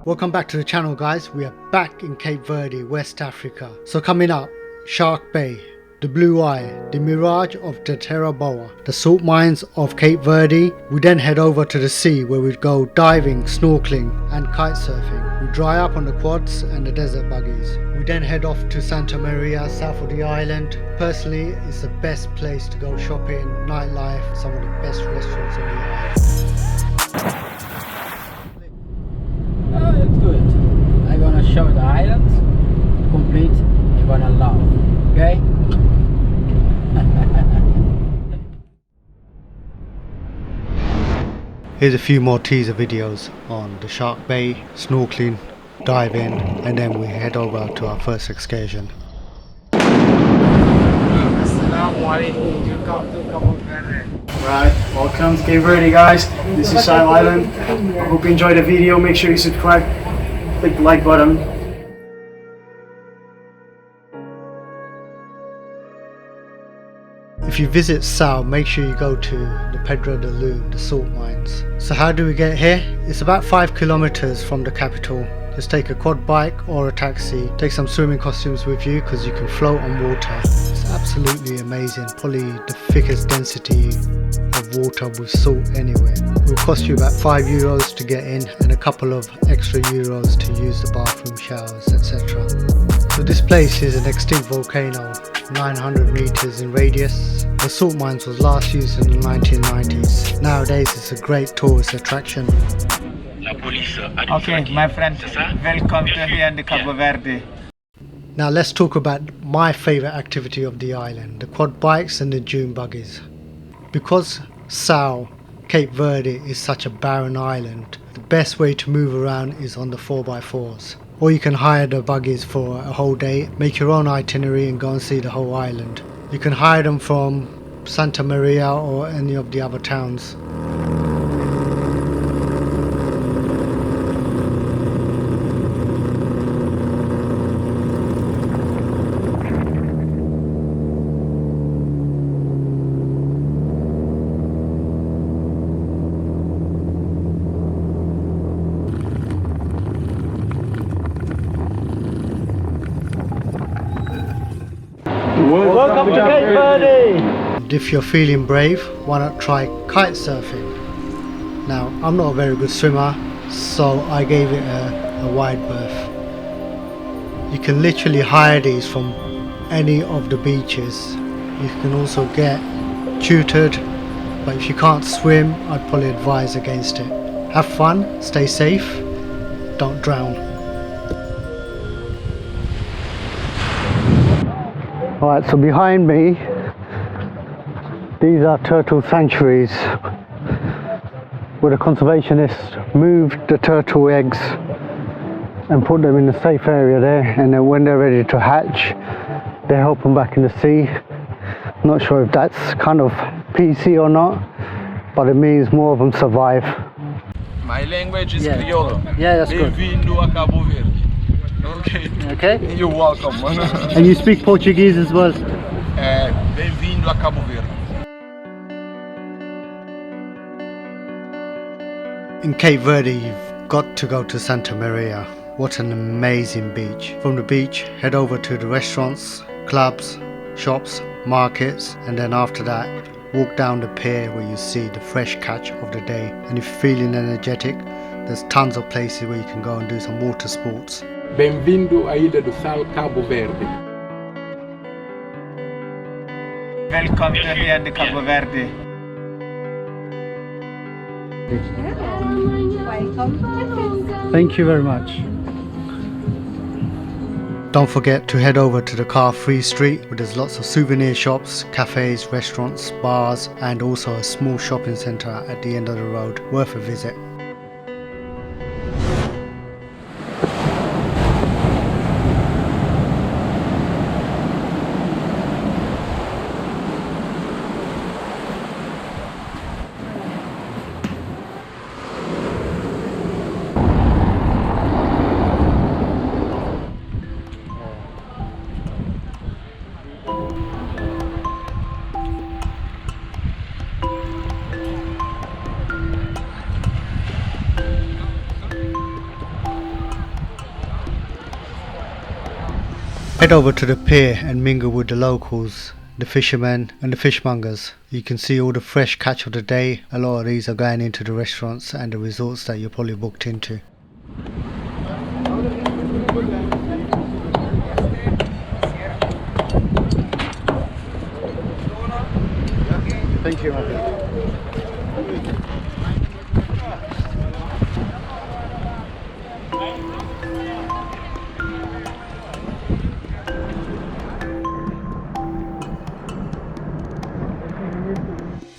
Welcome back to the channel, guys. We are back in Cape Verde, West Africa. So coming up, Shark Bay, the Blue Eye, the Mirage of the Terra Boa, the salt mines of Cape Verde. We then head over to the sea where we'd go diving, snorkeling and kite surfing. We dry up on the quads and the desert buggies. We then head off to Santa Maria, south of the island. Personally, it's the best place to go shopping, nightlife, some of the best restaurants on the island. Oh, that's good. I'm gonna show the islands complete. You're gonna love, okay? Here's a few more teaser videos on the Shark Bay, snorkeling, diving, and then we head over to our first excursion. Right, welcome to Cape Verde, guys. This is Sal Island. I hope you enjoyed the video. Make sure you subscribe, click the like button. If you visit Sal, make sure you go to the Pedra de Lume, the salt mines. So how do we get here? It's about 5 kilometers from the capital. Just take a quad bike or a taxi. Take some swimming costumes with you because you can float on water. It's absolutely amazing. Probably the thickest density of water with salt anywhere. It will cost you about €5 to get in and a couple of extra euros to use the bathroom, showers, etc. So this place is an extinct volcano, 900 meters in radius. The salt mines was last used in the 1990s. Nowadays it's a great tourist attraction. Okay, my friend, welcome to here in the Cabo Verde. Now let's talk about my favourite activity of the island, the quad bikes and the dune buggies. Because Sal, Cape Verde is such a barren island, the best way to move around is on the 4x4s. Or you can hire the buggies for a whole day, make your own itinerary and go and see the whole island. You can hire them from Santa Maria or any of the other towns. Welcome to Cape Verde! If you're feeling brave, why not try kite surfing? Now, I'm not a very good swimmer, so I gave it a wide berth. You can literally hire these from any of the beaches. You can also get tutored, but if you can't swim, I'd probably advise against it. Have fun, stay safe, don't drown. Alright, so behind me, these are turtle sanctuaries where the conservationists moved the turtle eggs and put them in a safe area there, and then when they're ready to hatch, they help them back in the sea. Not sure if that's kind of PC or not, but it means more of them survive. My language is Criollo. Yeah, that's good. Bem-vindo a Cabo Verde. Okay. Okay. You're welcome, man. And you speak Portuguese as well? Bem-vindo a Cabo Verde. In Cape Verde, you've got to go to Santa Maria. What an amazing beach. From the beach, head over to the restaurants, clubs, shops, markets, and then after that, walk down the pier where you see the fresh catch of the day. And if you're feeling energetic, there's tons of places where you can go and do some water sports. Bem-vindo à Ilha do Sal, Cabo Verde. Welcome to here in the Cabo Verde. Thank you very much. Don't forget to head over to the car-free street where there's lots of souvenir shops, cafes, restaurants, bars, and also a small shopping centre at the end of the road. Worth a visit. Head over to the pier and mingle with the locals, the fishermen and the fishmongers. You can see all the fresh catch of the day. A lot of these are going into the restaurants and the resorts that you're probably booked into. Thank you.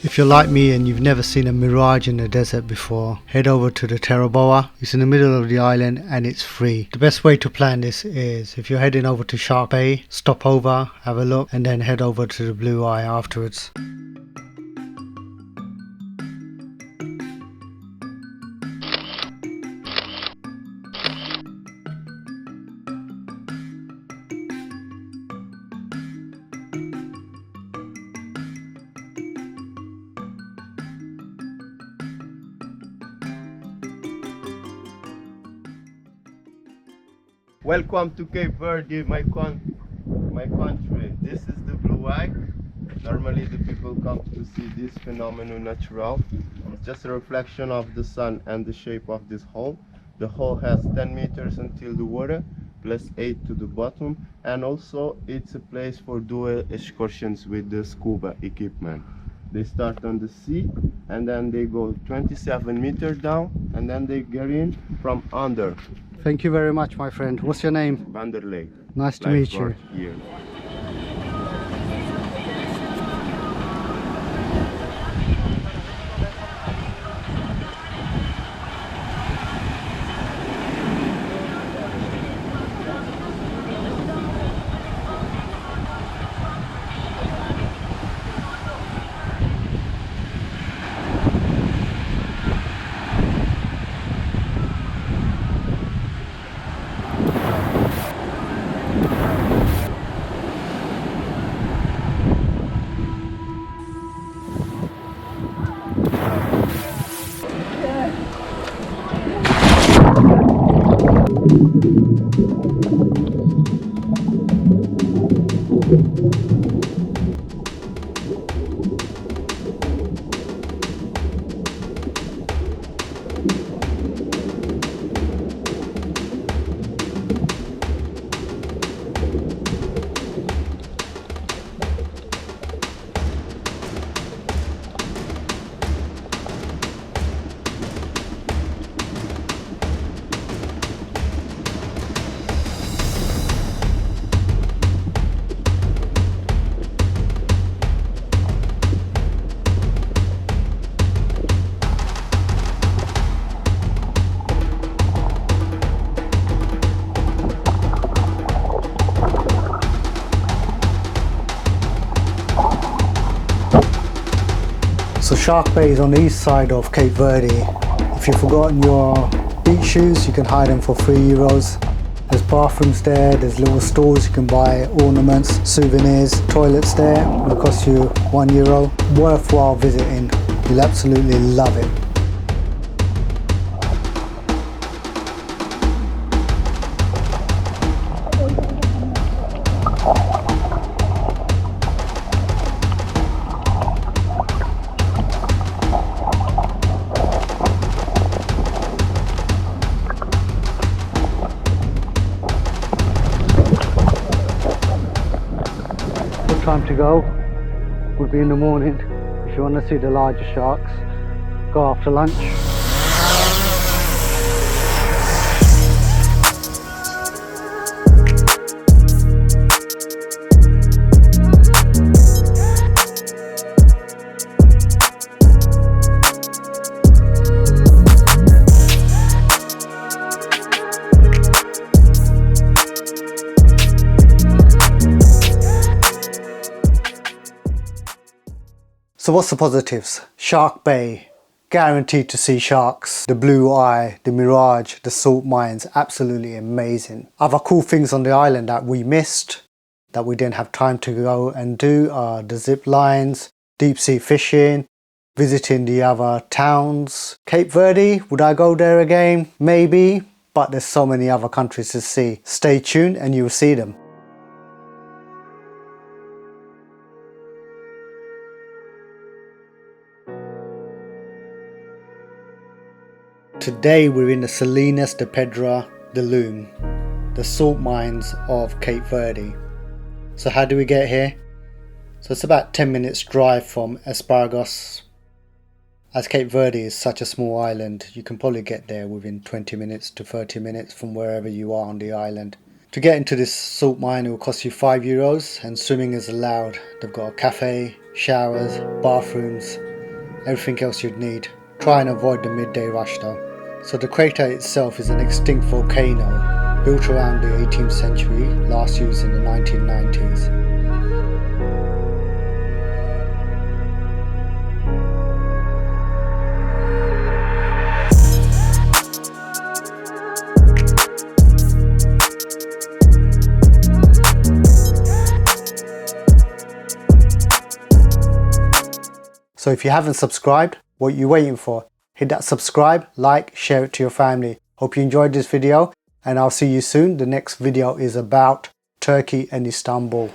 If you're like me and you've never seen a mirage in the desert before, head over to the Terra Boa. It's in the middle of the island and it's free. The best way to plan this is if you're heading over to Shark Bay, stop over, have a look and then head over to the Blue Eye afterwards. Welcome to Cape Verde, my country. This is the Blue Eye. Normally the people come to see this phenomenon natural. It's just a reflection of the sun and the shape of this hole. The hole has 10 meters until the water, plus 8 to the bottom, and also it's a place for dual excursions with the scuba equipment. They start on the sea and then they go 27 meters down and then they get in from under. Thank you very much, my friend. What's your name? Vanderlei. Nice to meet you. Here. So Shark Bay is on the east side of Cape Verde. If you've forgotten your beach shoes, you can hire them for €3. There's bathrooms there, there's little stores you can buy ornaments, souvenirs, toilets there. It'll cost you €1. Worthwhile visiting. You'll absolutely love it. Time to go would be in the morning. If you want to see the larger sharks, go after lunch. So what's the positives? Shark Bay, guaranteed to see sharks. The Blue Eye, the Mirage, the salt mines, absolutely amazing. Other cool things on the island that we missed, that we didn't have time to go and do, are the zip lines, deep sea fishing, visiting the other towns. Cape Verde, would I go there again? Maybe, but there's so many other countries to see. Stay tuned and you'll see them. Today we're in the Salinas, the Pedra, the Lume, the salt mines of Cape Verde. So how do we get here? So it's about 10 minutes drive from Espargos. As Cape Verde is such a small island, you can probably get there within 20 minutes to 30 minutes from wherever you are on the island. To get into this salt mine, it will cost you €5 and swimming is allowed. They've got a cafe, showers, bathrooms, everything else you'd need. Try and avoid the midday rush though. So the crater itself is an extinct volcano built around the 18th century, last used in the 1990s. So if you haven't subscribed, what are you waiting for? Hit that subscribe, like, share it to your family. Hope you enjoyed this video and I'll see you soon. The next video is about Turkey and Istanbul.